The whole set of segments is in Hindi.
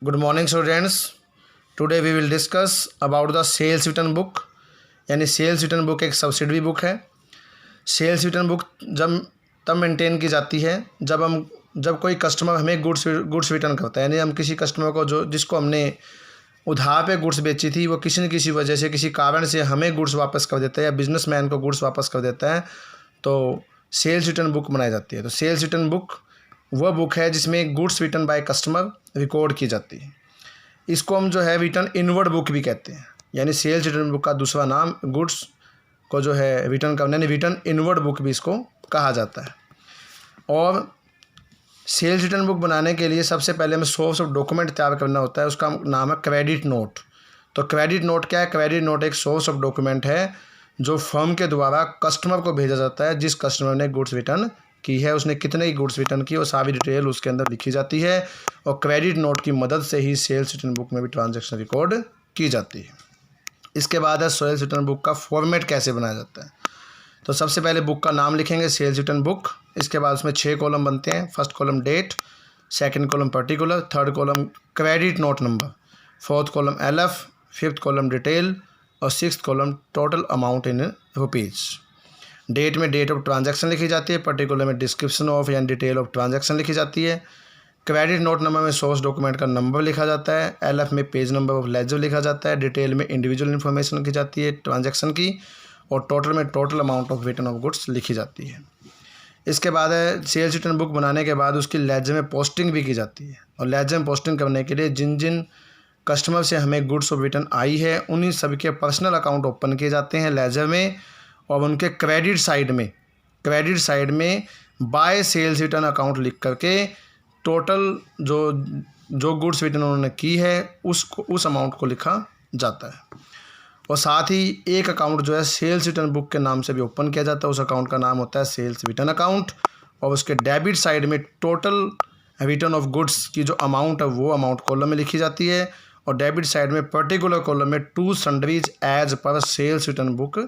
Good morning students. Today we will discuss about the sales return book. यानी सेल्स रिटर्न बुक एक सब्सिडरी बुक है। सेल्स रिटर्न बुक तब मेंटेन की जाती है जब कोई कस्टमर हमें गुड्स रिटर्न करता है। यानी हम किसी कस्टमर को जिसको हमने उधार पे गुड्स बेची थी, वो किसी न किसी वजह से, किसी कारण से हमें गुड्स वापस कर देता है या बिजनेसमैन को गुड्स वापस कर देता है, तो सेल्स रिटर्न बुक बनाई जाती है। तो सेल्स रिटर्न बुक वह बुक है जिसमें goods return by customer record की जाती है। इसको हम जो है रिटर्न इनवर्ड बुक भी कहते हैं। यानी सेल्स रिटर्न बुक का दूसरा नाम गुड्स को जो है रिटर्न करना, यानी रिटर्न इनवर्ड बुक भी इसको कहा जाता है। और सेल्स रिटर्न बुक बनाने के लिए सबसे पहले हमें सोर्स ऑफ डॉक्यूमेंट तैयार करना होता है। उसका नाम है क्रेडिट नोट। तो क्रेडिट नोट क्या है? क्रेडिट नोट एक सोर्स ऑफ डॉक्यूमेंट है जो फर्म के द्वारा कस्टमर को भेजा जाता है। जिस कस्टमर ने गुड्स रिटर्न की है, उसने कितने की गुड्स रिटर्न की, वो सारी डिटेल उसके अंदर लिखी जाती है। और क्रेडिट नोट की मदद से ही सेल्स रिटर्न बुक में भी ट्रांजैक्शन रिकॉर्ड की जाती है। इसके बाद है सेल्स रिटर्न बुक का फॉर्मेट कैसे बनाया जाता है। तो सबसे पहले बुक का नाम लिखेंगे, सेल्स रिटर्न बुक। इसके बाद उसमें 6 कॉलम बनते हैं। First column date, second column particular, third column credit note number, fourth column LF, fifth column detail और sixth column total amount in rupees. Date में डेट ऑफ ट्रांजैक्शन लिखी जाती है। पर्टिकुलर में डिस्क्रिप्शन ऑफ या डिटेल ऑफ ट्रांजैक्शन लिखी जाती है। क्रेडिट नोट नंबर में सोर्स डॉक्यूमेंट का नंबर लिखा जाता है। LF में पेज नंबर ऑफ लेजर लिखा जाता है। डिटेल में इंडिविजुअल इन्फॉर्मेशन लिखी जाती है ट्रांजैक्शन की। और टोटल में total amount of return of goods लिखी जाती है। इसके बाद है सेल्स रिटर्न बुक बनाने के बाद उसकी लेजर में पोस्टिंग भी की जाती है। और लेजर में पोस्टिंग करने के लिए जिन जिन कस्टमर से हमें गुड्स ऑफ रिटर्न आई है, उन्हीं सभी के पर्सनल अकाउंट ओपन किए जाते हैं लेजर में। और उनके क्रेडिट साइड में बाय सेल्स रिटर्न अकाउंट लिख करके टोटल जो गुड्स रिटर्न उन्होंने की है उस अमाउंट को लिखा जाता है। और साथ ही एक अकाउंट जो है सेल्स रिटर्न बुक के नाम से भी ओपन किया जाता है। उस अकाउंट का नाम होता है सेल्स रिटर्न अकाउंट। और उसके डेबिट साइड में टोटल रिटर्न ऑफ गुड्स की जो अमाउंट है वो अमाउंट कॉलम में लिखी जाती है। और डेबिट साइड में पर्टिकुलर कॉलम में to sundries as per sales return book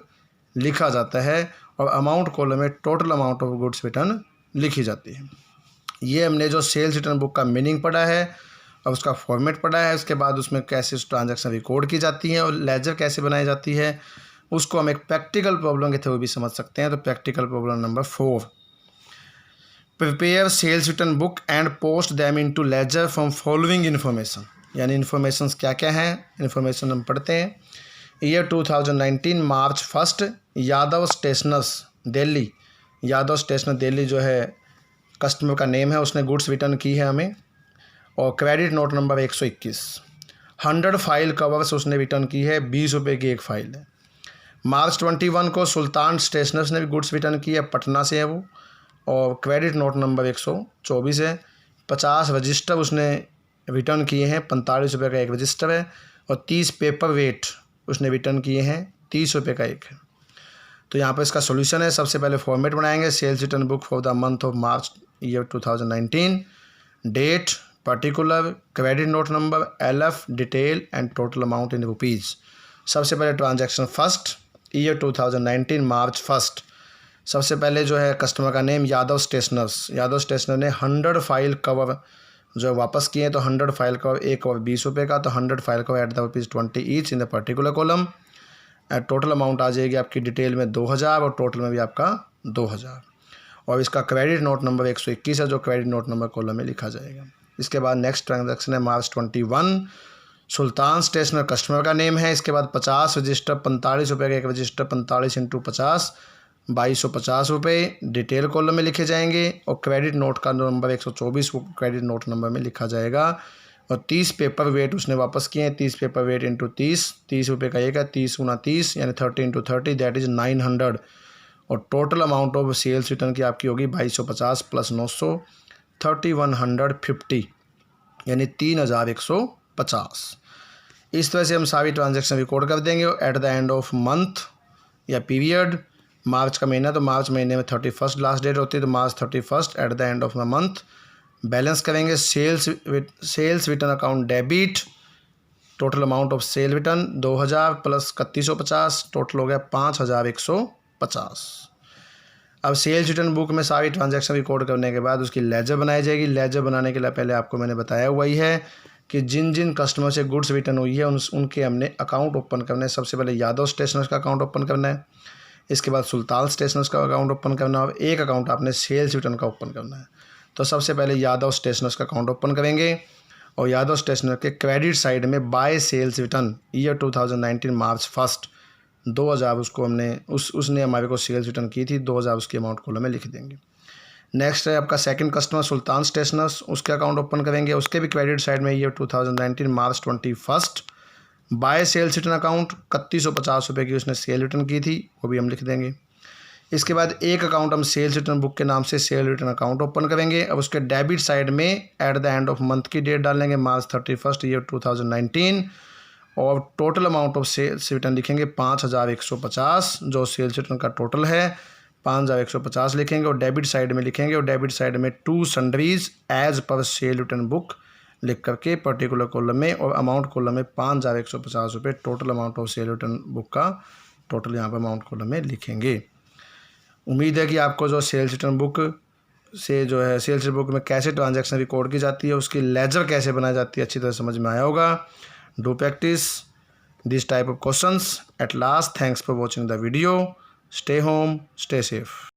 लिखा जाता है। और अमाउंट कॉलम में total amount of goods return लिखी जाती है। ये हमने जो सेल्स रिटर्न बुक का मीनिंग पढ़ा है और उसका फॉर्मेट पढ़ा है। उसके बाद उसमें कैसे ट्रांजैक्शन रिकॉर्ड की जाती हैं और लेजर कैसे बनाई जाती है, उसको हम एक प्रैक्टिकल प्रॉब्लम के थ्रू भी समझ सकते हैं। तो practical problem number 4, prepare sales return book and post them into ledger from following information. यानी इन्फॉर्मेशन क्या क्या हैं, इन्फॉर्मेशन हम पढ़ते हैं। Year 2019 March 1 Yadav stationers Delhi. Yadav stationer Delhi जो है कस्टमर का नेम है, उसने गुड्स रिटर्न की है हमें। और credit note number 121। 100 file covers उसने रिटर्न की है, 20 रुपये की एक फ़ाइल है। मार्च 21 को सुल्तान स्टेशनर्स ने भी गुड्स रिटर्न की है, पटना से है वो। और क्रेडिट नोट नंबर 124 है। 50 रजिस्टर उसने रिटर्न किए हैं, 45 रुपये का एक रजिस्टर है। और 30 पेपर वेट उसने रिटर्न किए हैं, 30 रुपये का एक है। तो यहाँ पर इसका सोल्यूशन है। सबसे पहले फॉर्मेट बनाएंगे, sales return book for the month of March year 2019, date, particular, credit note number, LF, detail and total amount in rupees. सबसे पहले ट्रांजैक्शन फर्स्ट, ईयर 2019 मार्च 1। सबसे पहले जो है कस्टमर का नेम यादव स्टेशनर्स। यादव स्टेशनर ने 100 फाइल कवर जो वापस किए, तो 100 फाइल कवर, एक कवर 20 रुपये का, तो 100 file cover at the ₹20 each in the particular column. Total amount आ जाएगी आपकी डिटेल में 2000 और टोटल में भी आपका 2000। और इसका क्रेडिट नोट नंबर 121 है जो क्रेडिट नोट नंबर कॉलम में लिखा जाएगा। इसके बाद नेक्स्ट ट्रांजैक्शन है मार्च 21, सुल्तान स्टेशनर कस्टमर का नेम है। इसके बाद 50 रजिस्टर, 45 रुपये का एक रजिस्टर, 45 × 50, 2250 रुपये डिटेल कॉलम में लिखे जाएंगे। और क्रेडिट नोट का नंबर 124 वो क्रेडिट नोट नंबर में लिखा जाएगा। और 30 पेपर वेट उसने वापस किए हैं, 30 पेपर वेट इंटू 30 रुपये का एक है, 30 × 30 यानी 30 × 30 दैट इज़ 900। और total amount of sales return की आपकी होगी 2250 + 900 3150 यानी 3150। इस तरह से हम सारी ट्रांजैक्शन रिकॉर्ड कर देंगे। Eight the end of month या पीरियड, मार्च का महीना तो मार्च महीने में 31 लास्ट डेट होती है, तो March 31 at the end of the month balance करेंगे। Sales return account debit, total amount of sale return 2000 + 3150, टोटल हो गया 5150। अब सेल्स रिटर्न बुक में सारी ट्रांजैक्शन रिकॉर्ड करने के बाद उसकी लेजर बनाई जाएगी। लेजर बनाने के लिए पहले आपको मैंने बताया हुआ ही है, कि जिन जिन कस्टमर से गुड्स रिटर्न हुई है उनके हमने अकाउंट ओपन करना है। सबसे पहले यादव स्टेशनर्स का अकाउंट ओपन करना है, इसके बाद सुल्तान स्टेशनर्स का अकाउंट ओपन करना है और एक अकाउंट आपने सेल्स रिटर्न का ओपन करना है। तो सबसे पहले यादव स्टेशनर्स का अकाउंट ओपन करेंगे और यादव स्टेशनर के क्रेडिट साइड में bye sales return year 2019 March 1 2000 उसको हमने उसने हमारे को सेल्स रिटर्न की थी, 2000 उसकी अमाउंट कॉलम में लिख देंगे। नेक्स्ट है आपका सेकंड कस्टमर सुल्तान स्टेशनर्स, उसके अकाउंट ओपन करेंगे, उसके भी क्रेडिट साइड में year 2019 March 21 by sales return account 3150 रुपये की उसने सेल रिटर्न की थी, वो भी हम लिख देंगे। इसके बाद एक अकाउंट हम सेल्स रिटर्न बुक के नाम से सेल रिटर्न अकाउंट ओपन करेंगे। अब उसके डेबिट साइड में at the end of month की डेट डालेंगे मार्च 31 ईयर 2019 और total amount of sales return लिखेंगे 5150, जो सेल्स रिटर्न का टोटल है 5150 लिखेंगे और डेबिट साइड में लिखेंगे और डेबिट साइड में to sundries as per sale return book लिख करके पर्टिकुलर कॉलम में और अमाउंट कॉलम में 5150 रुपये total amount of sale return book का टोटल यहाँ पर अमाउंट कॉलम में लिखेंगे। उम्मीद है कि आपको जो सेल्स रिटर्न बुक से जो है सेल्स रिटर्न बुक में कैसे ट्रांजैक्शन रिकॉर्ड की जाती है, उसकी लेजर कैसे बनाई जाती है, अच्छी तरह समझ में आया होगा। Do practice this type of questions. At last, thanks for watching the video. Stay home, stay safe.